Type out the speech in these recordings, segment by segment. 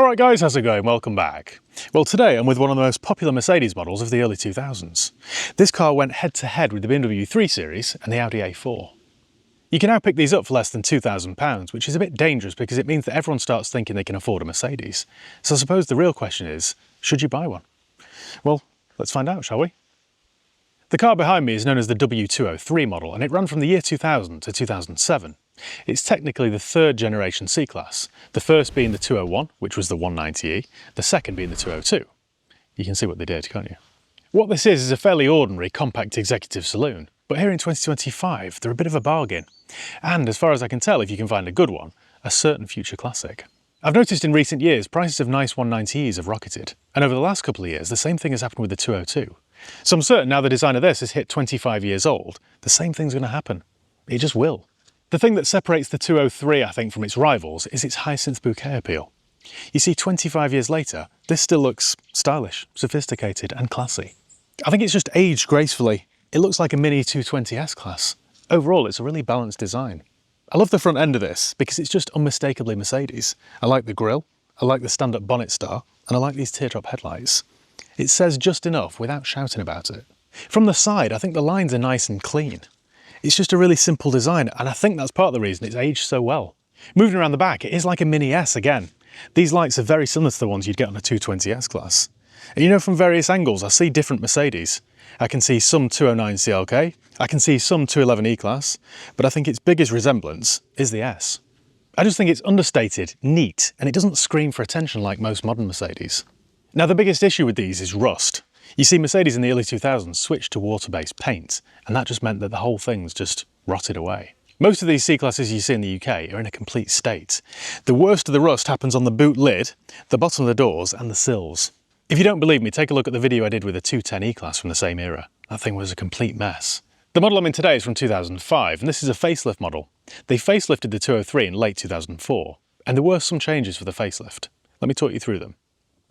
Alright guys, how's it going? Welcome back. Well, today I'm with one of the most popular Mercedes models of the early 2000s. This car went head to head with the W203 series and the Audi A4. You can now pick these up for less than £2,000, which is a bit dangerous because it means that everyone starts thinking they can afford a Mercedes. So I suppose the real question is, should you buy one? Well, let's find out, shall we? The car behind me is known as the W203 model, and it ran from the year 2000 to 2007. It's technically the third generation C-Class, the first being the 201, which was the 190e, the second being the 202. You can see what they did, can't you? What this is a fairly ordinary compact executive saloon, but here in 2025 they're a bit of a bargain. And as far as I can tell, if you can find a good one, a certain future classic. I've noticed in recent years prices of nice 190es have rocketed, and over the last couple of years the same thing has happened with the 202. So I'm certain now the design of this has hit 25 years old, the same thing's going to happen. It just will. The thing that separates the 203, I think, from its rivals is its hyacinth bouquet appeal. You see, 25 years later, this still looks stylish, sophisticated and classy. I think it's just aged gracefully. It looks like a mini 220 S-Class. Overall, it's a really balanced design. I love the front end of this because it's just unmistakably Mercedes. I like the grille, I like the stand-up bonnet star, and I like these teardrop headlights. It says just enough without shouting about it. From the side, I think the lines are nice and clean. It's just a really simple design, and I think that's part of the reason it's aged so well. Moving around the back, it is like a Mini S again. These lights are very similar to the ones you'd get on a 220 S-Class. And you know, from various angles, I see different Mercedes. I can see some 209 CLK, I can see some 211 E-Class, but I think its biggest resemblance is the S. I just think it's understated, neat, and it doesn't scream for attention like most modern Mercedes. Now, the biggest issue with these is rust. You see, Mercedes in the early 2000s switched to water-based paint, and that just meant that the whole thing's just rotted away. Most of these C-Classes you see in the UK are in a complete state. The worst of the rust happens on the boot lid, the bottom of the doors, and the sills. If you don't believe me, take a look at the video I did with the 210 E-Class from the same era. That thing was a complete mess. The model I'm in today is from 2005, and this is a facelift model. They facelifted the 203 in late 2004, and there were some changes for the facelift. Let me talk you through them.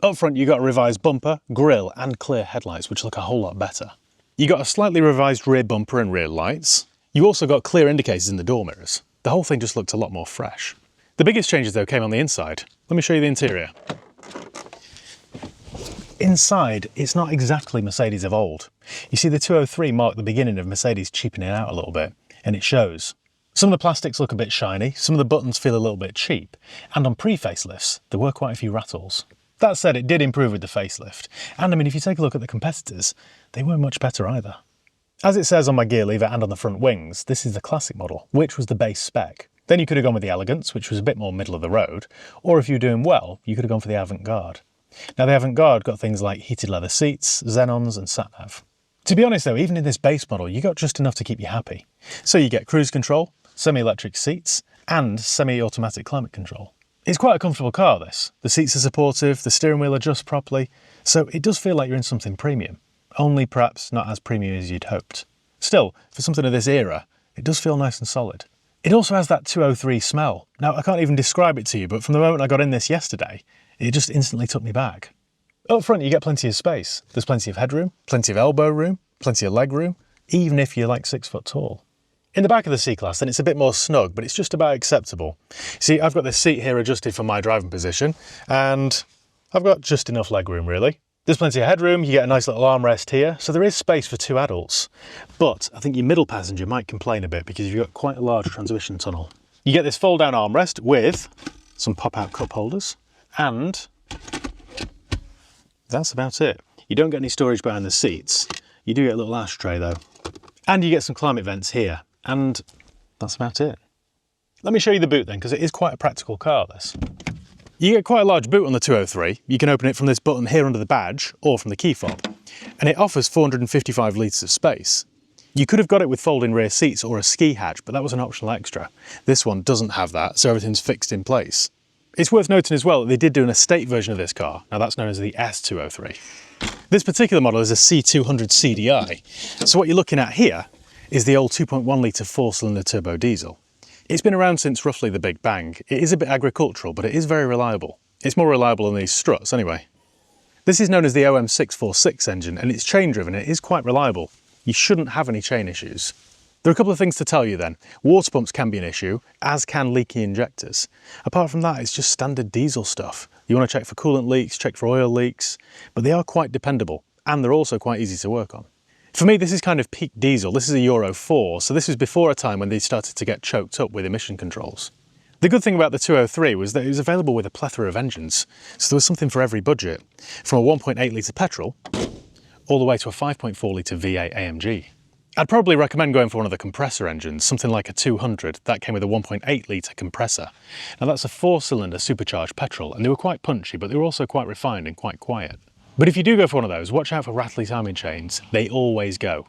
Up front, you got a revised bumper, grille and clear headlights, which look a whole lot better. You got a slightly revised rear bumper and rear lights. You also got clear indicators in the door mirrors. The whole thing just looked a lot more fresh. The biggest changes though came on the inside. Let me show you the interior. Inside, it's not exactly Mercedes of old. You see, the 203 marked the beginning of Mercedes cheapening out a little bit, and it shows. Some of the plastics look a bit shiny, some of the buttons feel a little bit cheap, and on pre-facelifts, there were quite a few rattles. That said, it did improve with the facelift, and I mean, if you take a look at the competitors, they weren't much better either. As it says on my gear lever and on the front wings, this is the classic model, which was the base spec. Then you could have gone with the Elegance, which was a bit more middle of the road, or if you were doing well, you could have gone for the Avant-Garde. Now, the Avant-Garde got things like heated leather seats, xenons and sat-nav. To be honest though, even in this base model, you got just enough to keep you happy. So you get cruise control, semi-electric seats, and semi-automatic climate control. It's quite a comfortable car, this. The seats are supportive, the steering wheel adjusts properly, so it does feel like you're in something premium. Only perhaps not as premium as you'd hoped. Still, for something of this era, it does feel nice and solid. It also has that 203 smell. Now, I can't even describe it to you, but from the moment I got in this yesterday, it just instantly took me back. Up front, you get plenty of space. There's plenty of headroom, plenty of elbow room, plenty of leg room, even if you're like 6 foot tall. In the back of the C-Class, then it's a bit more snug, but it's just about acceptable. See, I've got this seat here adjusted for my driving position, and I've got just enough leg room, really. There's plenty of headroom, you get a nice little armrest here, so there is space for 2 adults. But I think your middle passenger might complain a bit because you've got quite a large transmission tunnel. You get this fold-down armrest with some pop-out cup holders, and that's about it. You don't get any storage behind the seats. You do get a little ashtray though. And you get some climate vents here. And that's about it. Let me show you the boot then, because it is quite a practical car, this. You get quite a large boot on the 203. You can open it from this button here under the badge, or from the key fob. And it offers 455 litres of space. You could have got it with folding rear seats or a ski hatch, but that was an optional extra. This one doesn't have that, so everything's fixed in place. It's worth noting as well that they did do an estate version of this car. Now that's known as the S203. This particular model is a C200 CDI. So what you're looking at here is the old 2.1 litre 4-cylinder turbo diesel. It's been around since roughly the Big Bang. It is a bit agricultural, but it is very reliable. It's more reliable than these struts anyway. This is known as the OM646 engine, and it's chain driven and it is quite reliable. You shouldn't have any chain issues. There are a couple of things to tell you then. Water pumps can be an issue, as can leaky injectors. Apart from that, it's just standard diesel stuff. You want to check for coolant leaks, check for oil leaks, but they are quite dependable and they're also quite easy to work on. For me, this is kind of peak diesel. This is a Euro 4, so this was before a time when they started to get choked up with emission controls. The good thing about the 203 was that it was available with a plethora of engines, so there was something for every budget, from a 1.8 litre petrol all the way to a 5.4 litre V8 AMG. I'd probably recommend going for one of the compressor engines, something like a 200, that came with a 1.8 litre compressor. Now that's a 4-cylinder supercharged petrol, and they were quite punchy, but they were also quite refined and quite quiet. But if you do go for one of those, watch out for rattly timing chains. They always go.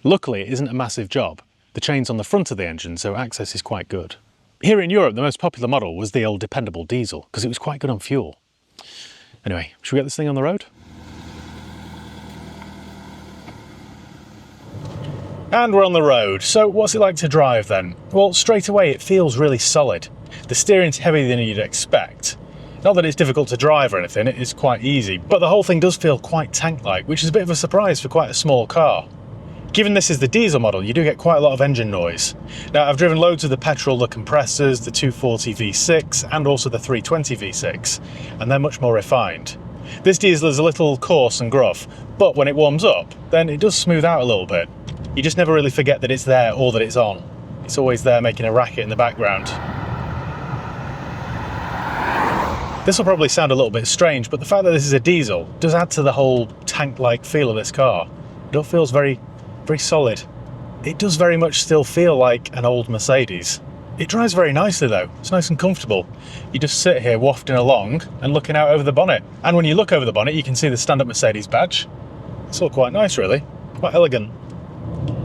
Luckily, it isn't a massive job. The chain's on the front of the engine, so access is quite good. Here in Europe, the most popular model was the old dependable diesel, because it was quite good on fuel. Anyway, should we get this thing on the road? And we're on the road. So what's it like to drive then? Well, straight away it feels really solid. The steering's heavier than you'd expect. Not that it's difficult to drive or anything, it is quite easy, but the whole thing does feel quite tank-like, which is a bit of a surprise for quite a small car. Given this is the diesel model, you do get quite a lot of engine noise. Now, I've driven loads of the petrol, the compressors, the 240 V6 and also the 320 V6, and they're much more refined. This diesel is a little coarse and gruff, but when it warms up, then it does smooth out a little bit. You just never really forget that it's there or that it's on. It's always there making a racket in the background. This will probably sound a little bit strange, but the fact that this is a diesel does add to the whole tank-like feel of this car. It all feels very solid. It does very much still feel like an old Mercedes. It drives very nicely though, it's nice and comfortable. You just sit here wafting along and looking out over the bonnet. And when you look over the bonnet, you can see the stand-up Mercedes badge. It's all quite nice really, quite elegant.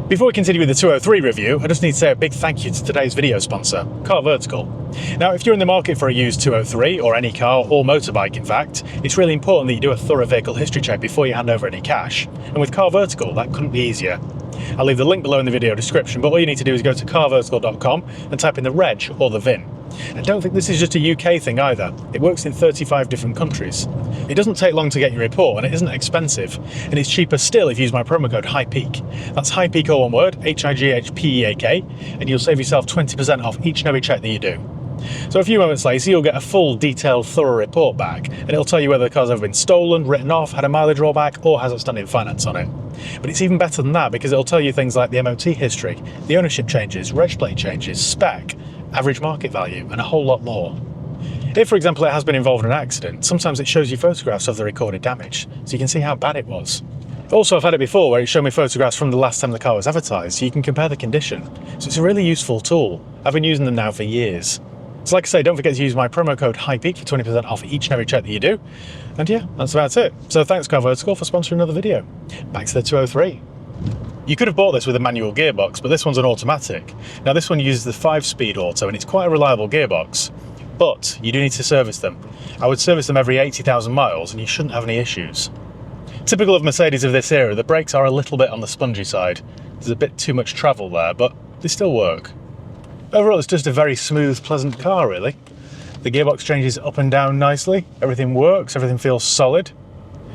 Before we continue with the 203 review, I just need to say a big thank you to today's video sponsor, Car Vertical. Now, if you're in the market for a used 203, or any car, or motorbike in fact, it's really important that you do a thorough vehicle history check before you hand over any cash. And with Car Vertical, that couldn't be easier. I'll leave the link below in the video description, but all you need to do is go to carvertical.com and type in the reg or the VIN. And don't think this is just a UK thing either. It works in 35 different countries. It doesn't take long to get your report and it isn't expensive. And it's cheaper still if you use my promo code HIGHPEAK. That's HIGHPEAK all one word, HIGHPEAK, and you'll save yourself 20% off each and every check that you do. So a few moments later, you'll get a full, detailed, thorough report back, and it'll tell you whether the car's ever been stolen, written off, had a mileage rollback, or has outstanding finance on it. But it's even better than that because it'll tell you things like the MOT history, the ownership changes, reg plate changes, spec, average market value, and a whole lot more. If, for example, it has been involved in an accident, sometimes it shows you photographs of the recorded damage, so you can see how bad it was. Also, I've had it before where it showed me photographs from the last time the car was advertised, so you can compare the condition. So it's a really useful tool. I've been using them now for years. So like I say, don't forget to use my promo code HIGHPEAK for 20% off each and every check that you do. And yeah, that's about it. So thanks Car Vertical for sponsoring another video. Back to the 203. You could have bought this with a manual gearbox, but this one's an automatic. Now this one uses the 5-speed auto and it's quite a reliable gearbox, but you do need to service them. I would service them every 80,000 miles and you shouldn't have any issues. Typical of Mercedes of this era, the brakes are a little bit on the spongy side. There's a bit too much travel there, but they still work. Overall, it's just a very smooth, pleasant car, really. The gearbox changes up and down nicely, everything works, everything feels solid.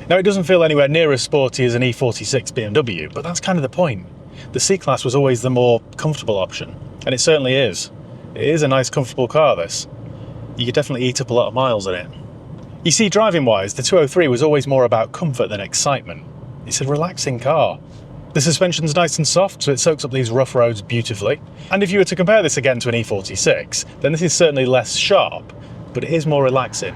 Now, it doesn't feel anywhere near as sporty as an E46 BMW, but that's kind of the point. The C-Class was always the more comfortable option, and it certainly is. It is a nice, comfortable car, this. You could definitely eat up a lot of miles in it. You see, driving-wise, the 203 was always more about comfort than excitement. It's a relaxing car. The suspension's nice and soft, so it soaks up these rough roads beautifully. And if you were to compare this again to an E46, then this is certainly less sharp, but it is more relaxing.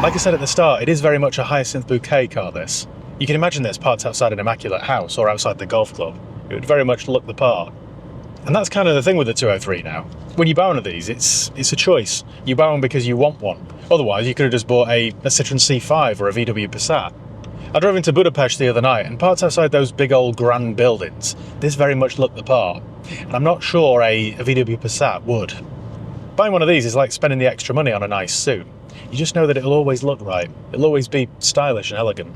Like I said at the start, it is very much a hyacinth bouquet car, this. You can imagine this parked outside an immaculate house or outside the golf club. It would very much look the part. And that's kind of the thing with the 203 now. When you buy one of these, it's a choice. You buy one because you want one. Otherwise, you could have just bought a Citroen C5 or a VW Passat. I drove into Budapest the other night and parked outside those big old grand buildings. This very much looked the part. And I'm not sure a VW Passat would. Buying one of these is like spending the extra money on a nice suit. You just know that it'll always look right. It'll always be stylish and elegant.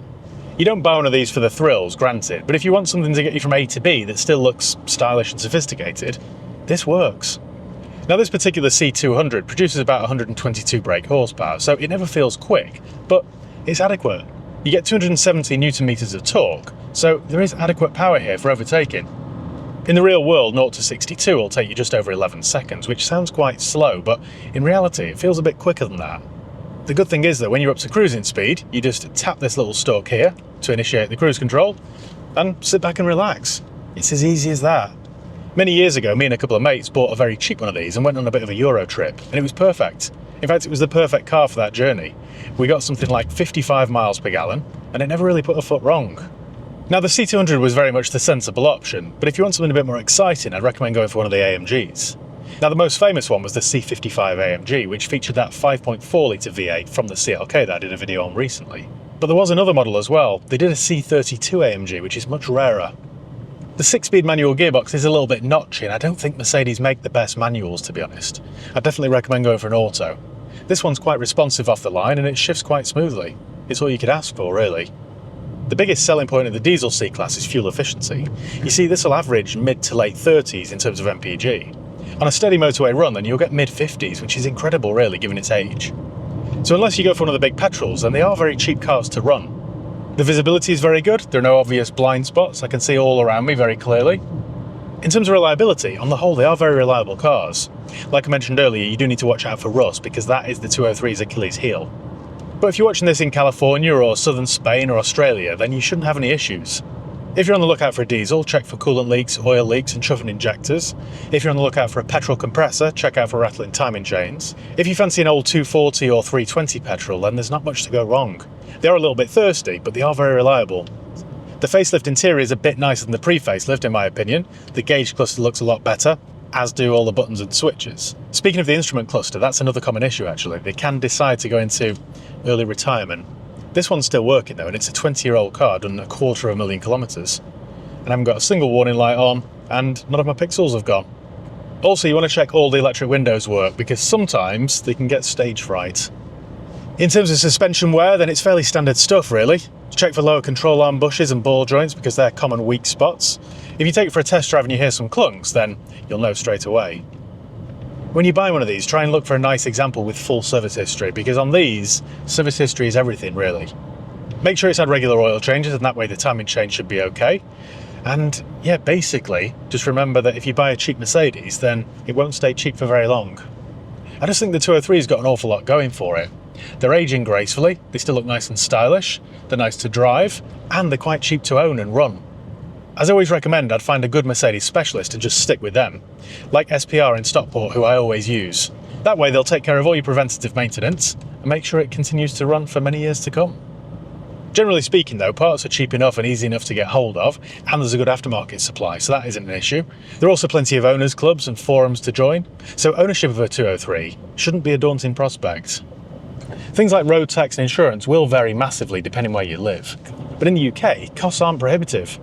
You don't buy one of these for the thrills, granted, but if you want something to get you from A to B that still looks stylish and sophisticated, this works. Now this particular C200 produces about 122 brake horsepower, so it never feels quick, but it's adequate. You get 270 Newton meters of torque, so there is adequate power here for overtaking. In the real world, 0 to 62 will take you just over 11 seconds, which sounds quite slow, but in reality it feels a bit quicker than that. The good thing is that when you're up to cruising speed, you just tap this little stalk here to initiate the cruise control and sit back and relax. It's as easy as that. Many years ago, me and a couple of mates bought a very cheap one of these and went on a bit of a Euro trip, and it was perfect. In fact, it was the perfect car for that journey. We got something like 55 miles per gallon, and it never really put a foot wrong. Now, the C200 was very much the sensible option, but if you want something a bit more exciting, I'd recommend going for one of the AMGs. Now, the most famous one was the C55 AMG, which featured that 5.4 litre V8 from the CLK that I did a video on recently. But there was another model as well. They did a C32 AMG, which is much rarer. The 6-speed manual gearbox is a little bit notchy, and I don't think Mercedes make the best manuals, to be honest. I'd definitely recommend going for an auto. This one's quite responsive off the line, and it shifts quite smoothly. It's all you could ask for, really. The biggest selling point of the diesel C-Class is fuel efficiency. You see, this will average mid to late 30s in terms of MPG. On a steady motorway run, then you'll get mid-50s, which is incredible, really, given its age. So unless you go for one of the big petrols, then they are very cheap cars to run. The visibility is very good, there are no obvious blind spots, I can see all around me very clearly. In terms of reliability, on the whole they are very reliable cars. Like I mentioned earlier, you do need to watch out for rust, because that is the 203's Achilles heel. But if you're watching this in California or southern Spain or Australia, then you shouldn't have any issues. If you're on the lookout for a diesel, check for coolant leaks, oil leaks and chuffing injectors. If you're on the lookout for a petrol compressor, check out for rattling timing chains. If you fancy an old 240 or 320 petrol, then there's not much to go wrong. They are a little bit thirsty, but they are very reliable. The facelift interior is a bit nicer than the pre-facelift in my opinion. The gauge cluster looks a lot better, as do all the buttons and switches. Speaking of the instrument cluster, that's another common issue actually. They can decide to go into early retirement. This one's still working though, and it's a 20-year-old car done 250,000 kilometres. And I haven't got a single warning light on, and none of my pixels have gone. Also, you want to check all the electric windows work, because sometimes they can get stage fright. In terms of suspension wear, then it's fairly standard stuff really. Check for lower control arm bushes and ball joints, because they're common weak spots. If you take it for a test drive and you hear some clunks, then you'll know straight away. When you buy one of these, try and look for a nice example with full service history, because on these, service history is everything really. Make sure it's had regular oil changes, and that way the timing chain should be okay. And yeah, basically, just remember that if you buy a cheap Mercedes, then it won't stay cheap for very long. I just think the 203's got an awful lot going for it. They're aging gracefully, they still look nice and stylish, they're nice to drive, and they're quite cheap to own and run. As I always recommend, I'd find a good Mercedes specialist and just stick with them, like SPR in Stockport, who I always use. That way they'll take care of all your preventative maintenance and make sure it continues to run for many years to come. Generally speaking though, parts are cheap enough and easy enough to get hold of, and there's a good aftermarket supply, so that isn't an issue. There are also plenty of owners clubs and forums to join, so ownership of a 203 shouldn't be a daunting prospect. Things like road tax and insurance will vary massively depending where you live, but in the UK, costs aren't prohibitive.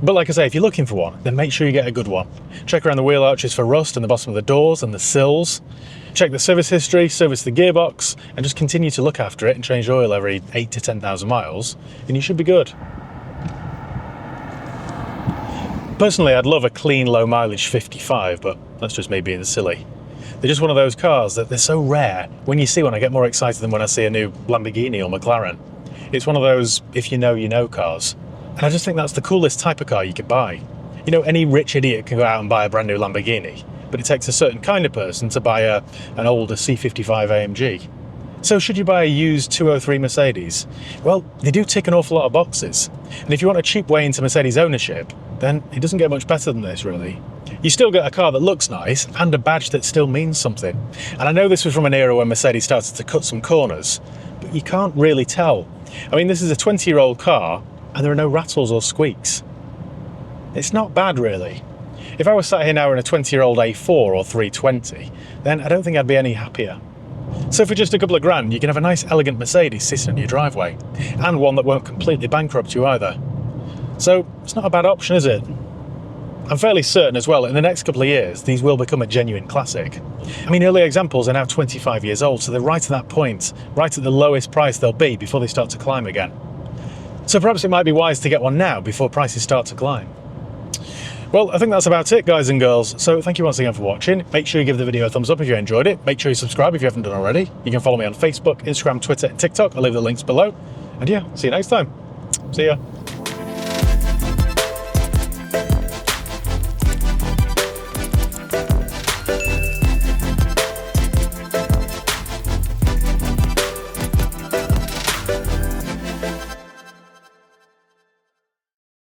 But like I say, if you're looking for one, then make sure you get a good one. Check around the wheel arches for rust and the bottom of the doors and the sills. Check the service history, service the gearbox, and just continue to look after it and change oil every 8 to 10,000 miles, and you should be good. Personally, I'd love a clean, low mileage 55, but that's just me being silly. They're just one of those cars that they're so rare. When you see one, I get more excited than when I see a new Lamborghini or McLaren. It's one of those if you know, you know cars. And I just think that's the coolest type of car you could buy. You know, any rich idiot can go out and buy a brand new Lamborghini, but it takes a certain kind of person to buy an older C55 AMG. So should you buy a used 203 Mercedes? Well, they do tick an awful lot of boxes. And if you want a cheap way into Mercedes ownership, then it doesn't get much better than this really. You still get a car that looks nice and a badge that still means something. And I know this was from an era when Mercedes started to cut some corners, but you can't really tell. I mean, this is a 20-year-old car, and there are no rattles or squeaks. It's not bad really. If I was sat here now in a 20-year-old A4 or 320, then I don't think I'd be any happier. So for just a couple of grand, you can have a nice elegant Mercedes sitting in your driveway, and one that won't completely bankrupt you either. So it's not a bad option, is it? I'm fairly certain as well that in the next couple of years, these will become a genuine classic. I mean, early examples are now 25 years old, so they're right at that point, right at the lowest price they'll be before they start to climb again. So perhaps it might be wise to get one now before prices start to climb. Well, I think that's about it, guys and girls. So thank you once again for watching. Make sure you give the video a thumbs up if you enjoyed it. Make sure you subscribe if you haven't done already. You can follow me on Facebook, Instagram, Twitter, and TikTok. I'll leave the links below. And yeah, see you next time. See ya.